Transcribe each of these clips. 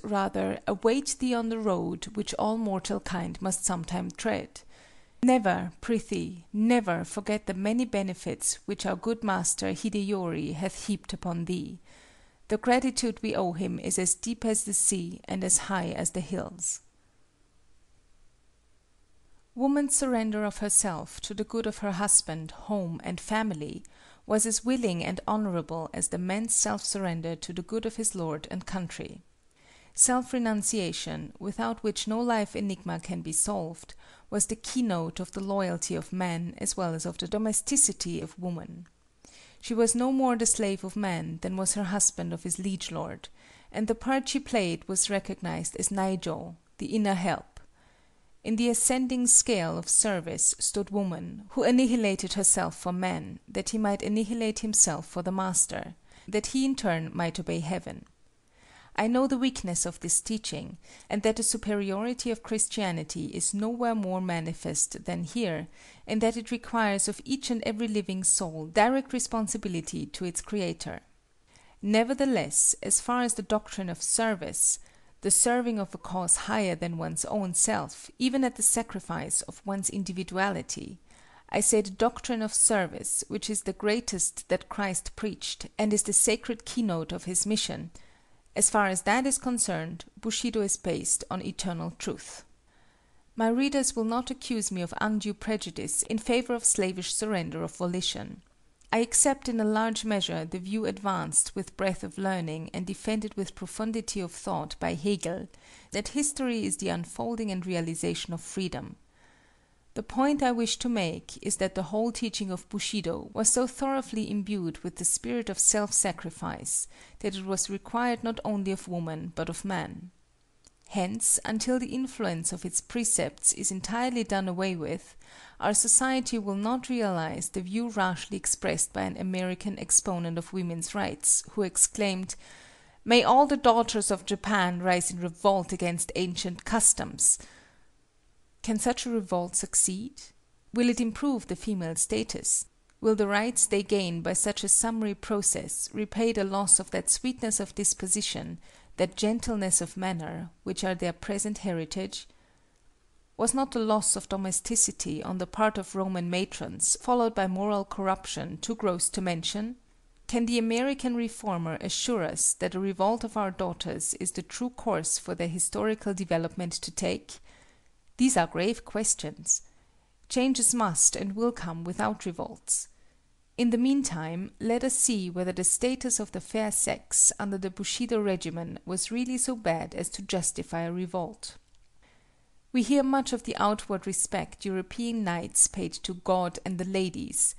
rather, await thee on the road which all mortal kind must sometime tread. Never, prithee, never forget the many benefits which our good master Hideyori hath heaped upon thee. The gratitude we owe him is as deep as the sea and as high as the hills. Woman's surrender of herself to the good of her husband, home, and family was as willing and honorable as the man's self-surrender to the good of his lord and country. Self-renunciation, without which no life enigma can be solved, was the keynote of the loyalty of man as well as of the domesticity of woman. She was no more the slave of man than was her husband of his liege lord, and the part she played was recognized as Naijo, the inner help. In the ascending scale of service stood woman, who annihilated herself for man, that he might annihilate himself for the master, that he in turn might obey heaven. I know the weakness of this teaching, and that the superiority of Christianity is nowhere more manifest than here, in that it requires of each and every living soul direct responsibility to its Creator. Nevertheless, as far as the doctrine of service, the serving of a cause higher than one's own self, even at the sacrifice of one's individuality, I say the doctrine of service, which is the greatest that Christ preached, and is the sacred keynote of his mission, as far as that is concerned, Bushido is based on eternal truth. My readers will not accuse me of undue prejudice in favor of slavish surrender of volition. I accept in a large measure the view advanced with breadth of learning and defended with profundity of thought by Hegel, that history is the unfolding and realization of freedom. The point I wish to make is that the whole teaching of Bushido was so thoroughly imbued with the spirit of self-sacrifice that it was required not only of woman but of man. Hence, until the influence of its precepts is entirely done away with, our society will not realize the view rashly expressed by an American exponent of women's rights, who exclaimed, "May all the daughters of Japan rise in revolt against ancient customs!" Can such a revolt succeed? Will it improve the female status? Will the rights they gain by such a summary process repay the loss of that sweetness of disposition, that gentleness of manner, which are their present heritage? Was not the loss of domesticity on the part of Roman matrons followed by moral corruption too gross to mention? Can the American reformer assure us that a revolt of our daughters is the true course for their historical development to take? These are grave questions. Changes must and will come without revolts. In the meantime, let us see whether the status of the fair sex under the Bushido regimen was really so bad as to justify a revolt. We hear much of the outward respect European knights paid to God and the ladies,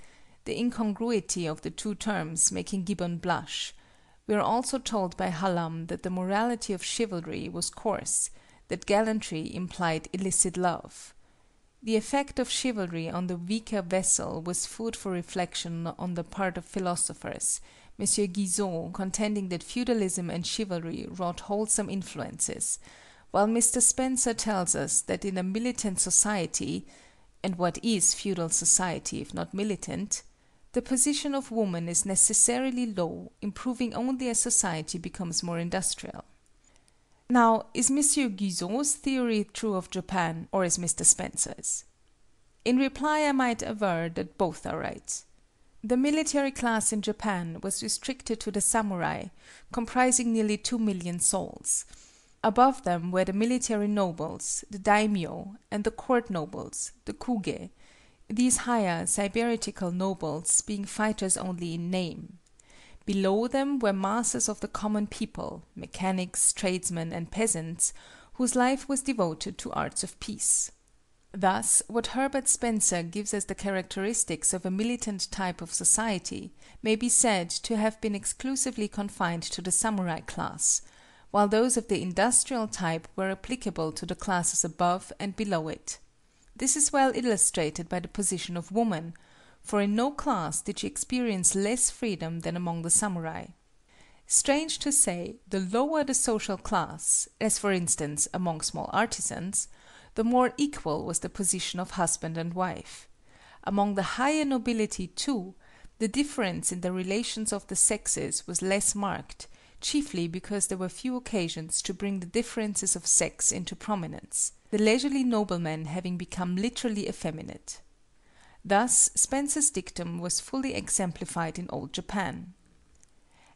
the incongruity of the two terms making Gibbon blush. We are also told by Hallam that the morality of chivalry was coarse, that gallantry implied illicit love. The effect of chivalry on the weaker vessel was food for reflection on the part of philosophers, M. Guizot contending that feudalism and chivalry wrought wholesome influences, while Mr. Spencer tells us that in a militant society (and what is feudal society if not militant?) the position of woman is necessarily low, improving only as society becomes more industrial. Now, is M. Guizot's theory true of Japan, or is Mr. Spencer's? In reply I might aver that both are right. The military class in Japan was restricted to the samurai, comprising nearly 2,000,000 souls. Above them were the military nobles, the daimyo, and the court nobles, the kuge, these higher sybaritical nobles being fighters only in name. Below them were masses of the common people, mechanics, tradesmen, and peasants, whose life was devoted to arts of peace. Thus, what Herbert Spencer gives as the characteristics of a militant type of society may be said to have been exclusively confined to the samurai class, while those of the industrial type were applicable to the classes above and below it. This is well illustrated by the position of woman, for in no class did she experience less freedom than among the samurai. Strange to say, the lower the social class, as for instance among small artisans, the more equal was the position of husband and wife. Among the higher nobility, too, the difference in the relations of the sexes was less marked, chiefly because there were few occasions to bring the differences of sex into prominence, the leisurely nobleman having become literally effeminate. Thus Spencer's dictum was fully exemplified in old Japan.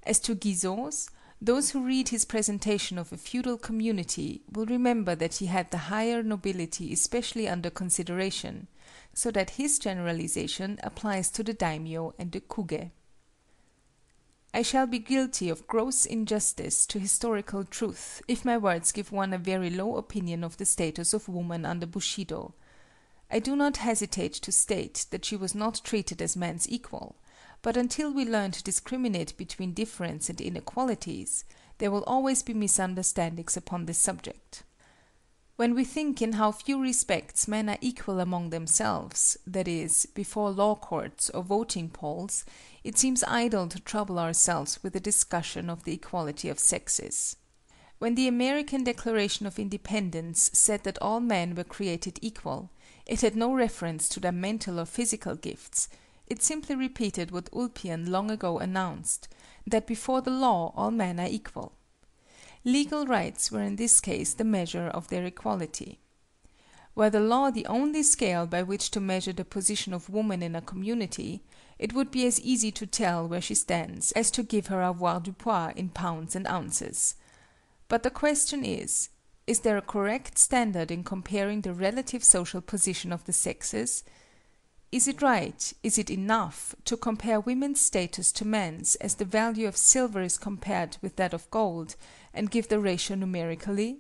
As to Guizot's, those who read his presentation of a feudal community will remember that he had the higher nobility especially under consideration, so that his generalization applies to the daimyo and the kuge. I shall be guilty of gross injustice to historical truth if my words give one a very low opinion of the status of woman under Bushido. I do not hesitate to state that she was not treated as man's equal, but until we learn to discriminate between difference and inequalities, there will always be misunderstandings upon this subject. When we think in how few respects men are equal among themselves, that is, before law courts or voting polls, it seems idle to trouble ourselves with a discussion of the equality of sexes. When the American Declaration of Independence said that all men were created equal, it had no reference to their mental or physical gifts. It simply repeated what Ulpian long ago announced, that before the law all men are equal. Legal rights were in this case the measure of their equality. Were the law the only scale by which to measure the position of woman in a community, it would be as easy to tell where she stands as to give her avoirdupois in pounds and ounces. But the question is there a correct standard in comparing the relative social position of the sexes? Is it right, is it enough, to compare women's status to men's as the value of silver is compared with that of gold, and give the ratio numerically?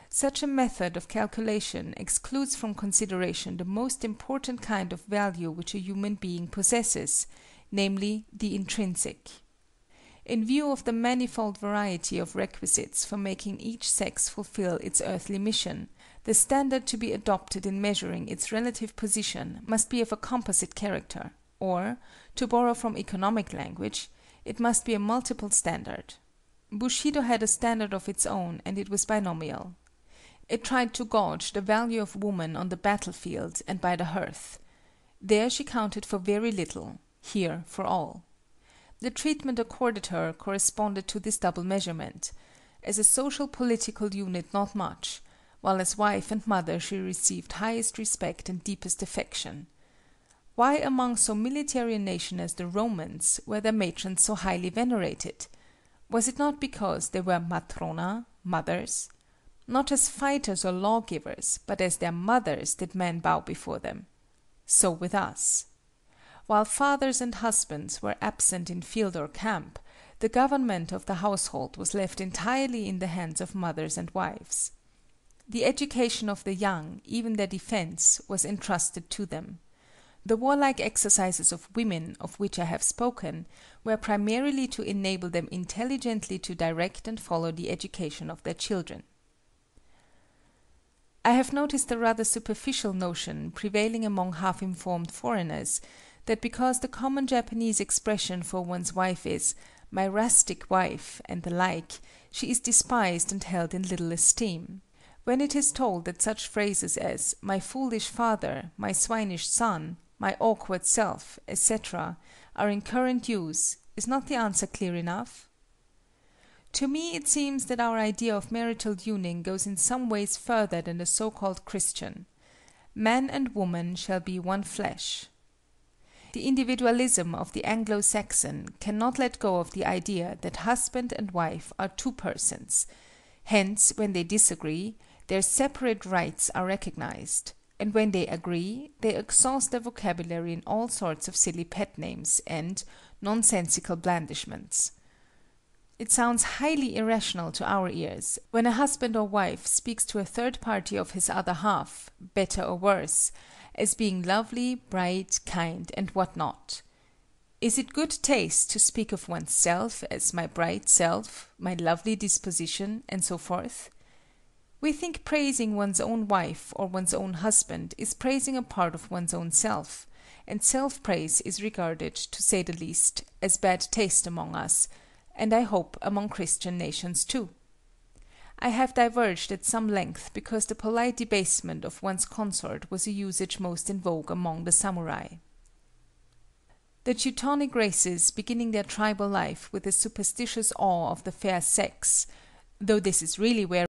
Such a method of calculation excludes from consideration the most important kind of value which a human being possesses, namely the intrinsic. In view of the manifold variety of requisites for making each sex fulfill its earthly mission, the standard to be adopted in measuring its relative position must be of a composite character, or, to borrow from economic language, it must be a multiple standard. Bushido had a standard of its own, and it was binomial. It tried to gauge the value of woman on the battlefield and by the hearth. There she counted for very little, here for all. The treatment accorded her corresponded to this double measurement. As a social political unit not much, while as wife and mother she received highest respect and deepest affection. Why among so military a nation as the Romans were their matrons so highly venerated? Was it not because they were matrona, mothers? Not as fighters or lawgivers, but as their mothers did men bow before them. So with us. While fathers and husbands were absent in field or camp, the government of the household was left entirely in the hands of mothers and wives. The education of the young, even their defense, was entrusted to them. The warlike exercises of women, of which I have spoken, were primarily to enable them intelligently to direct and follow the education of their children. I have noticed a rather superficial notion prevailing among half-informed foreigners that because the common Japanese expression for one's wife is "my rustic wife" and the like, she is despised and held in little esteem. When it is told that such phrases as "my foolish father," "my swinish son," "my awkward self," etc., are in current use, is not the answer clear enough? To me it seems that our idea of marital union goes in some ways further than the so-called Christian. Man and woman shall be one flesh. The individualism of the Anglo-Saxon cannot let go of the idea that husband and wife are two persons. Hence, when they disagree, their separate rights are recognized, and when they agree, they exhaust their vocabulary in all sorts of silly pet names and nonsensical blandishments. It sounds highly irrational to our ears when a husband or wife speaks to a third party of his other half, better or worse, as being lovely, bright, kind, and what not. Is it good taste to speak of one's self as my bright self, my lovely disposition, and so forth? We think praising one's own wife or one's own husband is praising a part of one's own self, and self-praise is regarded, to say the least, as bad taste among us, and I hope among Christian nations too. I have diverged at some length because the polite debasement of one's consort was a usage most in vogue among the samurai. The Teutonic races, beginning their tribal life with a superstitious awe of the fair sex (though this is really where